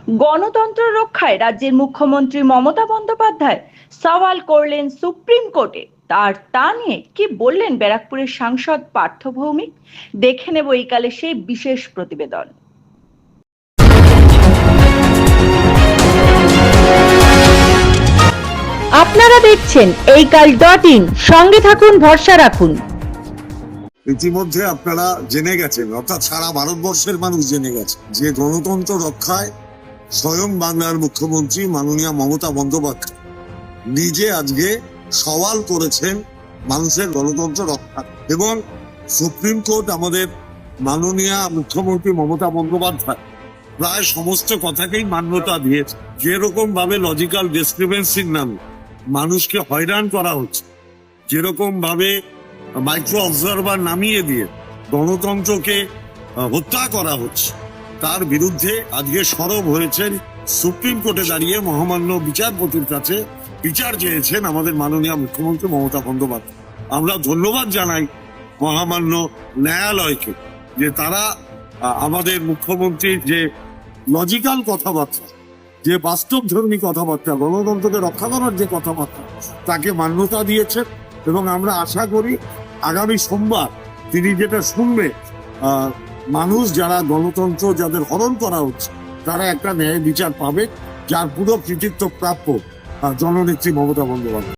গণতন্ত্র রক্ষায় রাজ্যের মুখ্যমন্ত্রী মমতা বন্দ্যোপাধ্যায় সওয়াল করলেন সুপ্রিম কোর্টে। তা নিয়ে কি বললেন ব্যারাকপুরের সাংসদ পার্থ ভৌমিক? দেখে নেব এই কালে সেই বিশেষ প্রতিবেদন। আপনারা দেখছেন এইকাল.in, সঙ্গে থাকুন, ভরসা রাখুন। ইতিমধ্যে আপনারা জেনে গেছেন, অর্থাৎ সারা ভারতবর্ষের মানুষ জেনে গেছে যে গণতন্ত্র রক্ষায় স্বয়ং বাংলার মুখ্যমন্ত্রী মাননীয় মমতা বন্দ্যোপাধ্যায় নিজে আজকে সওয়াল করেছেন মানুষের গণতন্ত্র রক্ষা। এবং সুপ্রিম কোর্ট আমাদের মাননীয় মুখ্যমন্ত্রী মমতা বন্দ্যোপাধ্যায় প্রায় সমস্ত কথাকেই মান্যতা দিয়েছে। যেরকম ভাবে লজিক্যাল ডিসক্রিপেন্সির নামে মানুষকে হয়রান করা হচ্ছে, যেরকম ভাবে মাইক্রো অবজারভার নামিয়ে দিয়ে গণতন্ত্রকে হত্যা করা হচ্ছে, তার বিরুদ্ধে আজকে সরব হয়েছেন সুপ্রিম কোর্টে দাঁড়িয়ে মহামান্য বিচারপতির কাছে বিচার চেয়েছেন আমাদের মাননীয় মুখ্যমন্ত্রী মমতা বন্দ্যোপাধ্যায়। আমরা ধন্যবাদ জানাই মহামান্য ন্যায়ালয়কে যে তারা আমাদের মুখ্যমন্ত্রীর যে লজিক্যাল কথাবার্তা, যে বাস্তবধর্মী কথাবার্তা, গণতন্ত্রকে রক্ষা করার যে কথাবার্তা, তাকে মান্যতা দিয়েছেন। এবং আমরা আশা করি আগামী সোমবার তিনি যেটা শুনবে, মানুষ যারা গণতন্ত্র যাদের হরণ করা হচ্ছে তারা একটা ন্যায় বিচার পাবে, যার পুরো কৃতিত্ব প্রাপ্য জননেত্রী মমতা বন্দ্যোপাধ্যায়।